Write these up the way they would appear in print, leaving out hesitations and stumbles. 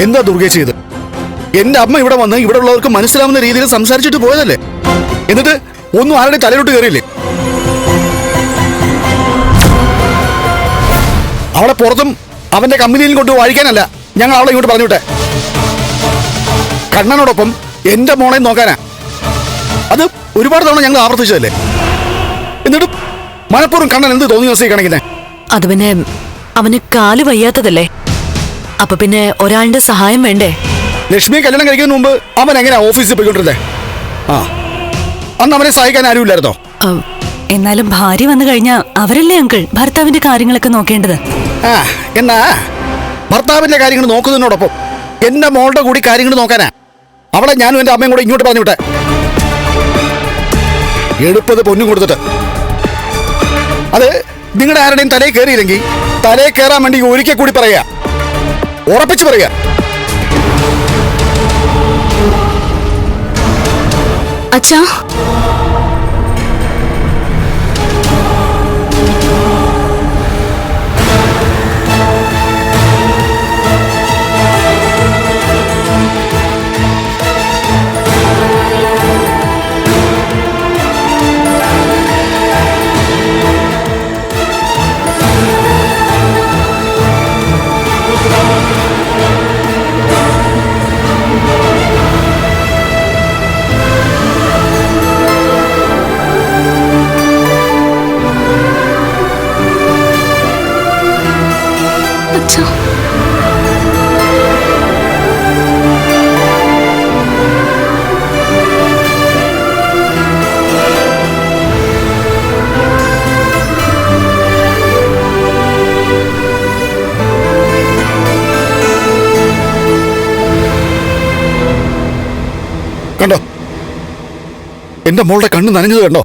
എന്താ ദുർഗ ചെയ്ത്? എന്റെ അമ്മ ഇവിടെ വന്ന് ഇവിടെ ഉള്ളവർക്ക് മനസ്സിലാവുന്ന രീതിയിൽ സംസാരിച്ചിട്ട് പോയതല്ലേ? എന്നിട്ട് ഒന്നും ആരുടെ തലയിലോട്ട് കയറിയില്ലേ? അവളെ പുറത്തും അവന്റെ കമ്പനിയിലും കൊണ്ട് വാഴിക്കാനല്ല ഞങ്ങൾ അവളെ ഇങ്ങോട്ട് പറഞ്ഞുവിട്ടെ. കണ്ണനോടൊപ്പം എന്റെ മോളെ നോക്കാനാ. അത് ഒരുപാട് തവണ ഞങ്ങൾ ആവർത്തിച്ചതല്ലേ? എന്നിട്ട് മനഃപൂർവ്വം കണ്ണൻ എന്ത് തോന്നി ദിവസം കാണിക്കുന്നേ? അത് പിന്നെ അവന് കാല് വയ്യാത്തതല്ലേ, അപ്പൊ പിന്നെ ഒരാളുടെ സഹായം വേണ്ടേ? ലക്ഷ്മിയെ കല്യാണം കഴിക്കുന്നതിന് മുമ്പ് അവൻ എങ്ങനെയാ ഓഫീസിൽ പോയിക്കൊണ്ടിരുന്നേ? ആ, അന്ന് അവനെ സഹായിക്കാൻ ആരുമില്ലായിരുന്നോ? എന്നാലും ഭാര്യ വന്നു കഴിഞ്ഞാ അവരല്ലേ അങ്കിൾ ഭർത്താവിന്റെ കാര്യങ്ങളൊക്കെ നോക്കേണ്ടത്. എന്നാ ഭർത്താവിന്റെ കാര്യങ്ങൾ നോക്കുന്നതിനോടൊപ്പം എന്റെ മോളുടെ കൂടി കാര്യങ്ങൾ നോക്കാനാ അവളെ ഞാനും എന്റെ അമ്മയും കൂടെ ഇങ്ങോട്ട് പറഞ്ഞു വിട്ടെ. എടുപ്പത് പൊന്നും കൊടുത്തിട്ട് അത് നിങ്ങളുടെ ആരുടെയും തലയിൽ കയറിയില്ലെങ്കിൽ തലയിൽ കയറാൻ വേണ്ടി ഒരിക്കൽ കൂടി പറയാ, ഉറപ്പിച്ച് പറയാ. അച്ഛാ, കണ്ടോ എന്റെ മോളുടെ കണ്ണ് നനഞ്ഞത് കണ്ടോ?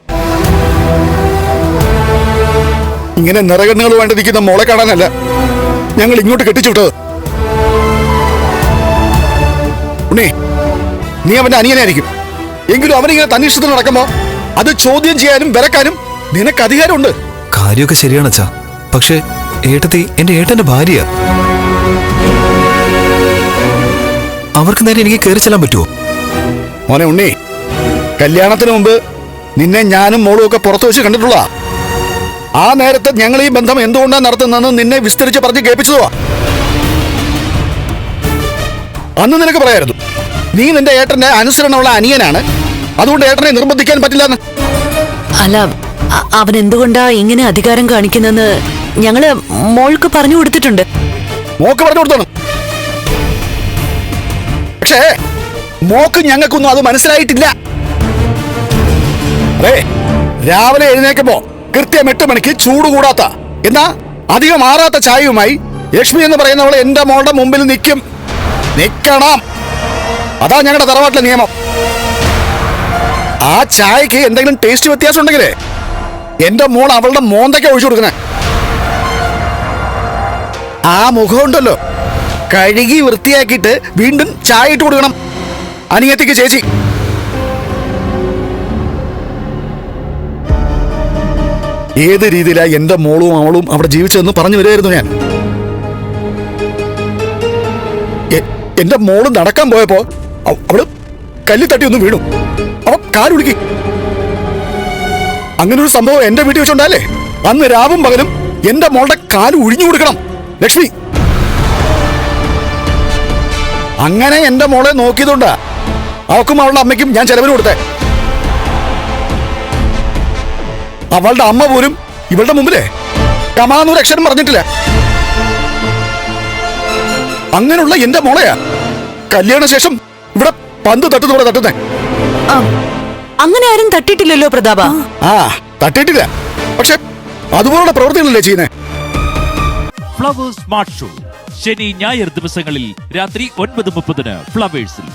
ഇങ്ങനെ നിറകണ്ണുകൾ വേണ്ടിരിക്കുന്ന മോളെ കാണാനല്ല ഞങ്ങൾ ഇങ്ങോട്ട് കെട്ടിച്ചു വിട്ടത്. ഉണ്ണി, നീ അവന്റെ അനിയനായിരിക്കും, എങ്കിലും അവനിങ്ങനെ തന്നിഷ്ടത്തിൽ നടക്കുമ്പോ അത് ചോദ്യം ചെയ്യാനും വിലക്കാനും നിനക്ക് അധികാരമുണ്ട്. കാര്യമൊക്കെ ശരിയാണ് അച്ഛാ, പക്ഷേ ഏട്ടത്തി എന്റെ ഏട്ടന്റെ ഭാര്യ, അവർക്ക് നേരെ എനിക്ക് കയറി ചെല്ലാൻ പറ്റുമോ? മോനെ ഉണ്ണി, കല്യാണത്തിന് മുമ്പ് നിന്നെ ഞാനും മോളും ഒക്കെ പുറത്തു വെച്ച് കണ്ടിട്ടുള്ള ആ നേരത്തെ ഞങ്ങൾ ഈ ബന്ധം എന്തുകൊണ്ടാണ് നടത്തുന്നതെന്ന് നിന്നെ വിസ്തരിച്ച് പറഞ്ഞ് കേൾപ്പിച്ചതുവാ. അന്ന് നിനക്ക് പറയായിരുന്നു നീ നിന്റെ ഏട്ടന്റെ അനുസരണമുള്ള അനിയനാണ്, അതുകൊണ്ട് ഏട്ടനെ നിർബന്ധിക്കാൻ പറ്റില്ലെന്ന്. അല്ല, അവൻ എന്തുകൊണ്ടാ ഇങ്ങനെ അധികാരം കാണിക്കുന്നെന്ന് ഞങ്ങള് മോൾക്ക് പറഞ്ഞു കൊടുത്തിട്ടുണ്ട്. മോക്ക് പറഞ്ഞു കൊടുത്തോണം, പക്ഷേ മോക്ക് ഞങ്ങൾക്കൊന്നും അത് മനസ്സിലായിട്ടില്ല. അതെ, രാവിലെ എഴുന്നേക്കുമ്പോ കൃത്യം 8 മണിക്ക് ചൂട് കൂടാത്ത എന്നാ അധികം മാറാത്ത ചായയുമായി ലക്ഷ്മി എന്ന് പറയുന്നവളെ എന്റെ മോളുടെ മുമ്പിൽ നിൽക്കണം. അതാ ഞങ്ങളുടെ തറവാട്ടിലെ നിയമം. ആ ചായക്ക് എന്തെങ്കിലും ടേസ്റ്റ് വ്യത്യാസം ഉണ്ടെങ്കിലേ എന്റെ മോൾ അവളുടെ മോന്തയ്ക്ക് ഒഴിച്ചു കൊടുക്കണേ. ആ മുഖം ഉണ്ടല്ലോ കഴുകി വൃത്തിയാക്കിയിട്ട് വീണ്ടും ചായ ഇട്ട് കൊടുക്കണം അനിയത്തിക്ക് ചേച്ചി. ഏത് രീതിയിലാ എന്റെ മോളും അവളും അവിടെ ജീവിച്ചതെന്ന് പറഞ്ഞു വരികയായിരുന്നു ഞാൻ. എന്റെ മോള് നടക്കാൻ പോയപ്പോ അവള് കല്ലി തട്ടി ഒന്ന് വീണു, അവ കാലുളുക്കി. അങ്ങനെ ഒരു സംഭവം എന്റെ വീട്ടിൽ വെച്ചുണ്ടാലേ അന്ന് രാവും പകലും എന്റെ മോളുടെ കാല് ഒഴിഞ്ഞു കൊടുക്കണം ലക്ഷ്മി. അങ്ങനെ എന്റെ മോളെ നോക്കിയതുകൊണ്ടാ അവക്കും അവളുടെ അമ്മയ്ക്കും ഞാൻ ചെലവിന് കൊടുത്തേ. അവളുടെ അമ്മ പോലും ഇവളുടെ മുമ്പിലേ കമാന്നൊരു അക്ഷരം പറഞ്ഞിട്ടില്ല. അങ്ങനെയുള്ള എന്റെ മോളെയാ കല്യാണശേഷം ഇവിടെ പന്ത് തട്ടുന്നവിടെ തട്ടുന്നേ. അങ്ങനെ ആരും തട്ടിട്ടില്ലല്ലോ പ്രതാപ. തട്ടിട്ടില്ല, പക്ഷെ അതുപോലുള്ള പ്രവൃത്തികളല്ലേ ചെയ്യുന്നേ. ഫ്ലവേഴ്സ് സ്മാർട്ട് ഷോ ശനി ഞായർ ദിവസങ്ങളിൽ രാത്രി 9:30 ഫ്ലവേഴ്സിൽ.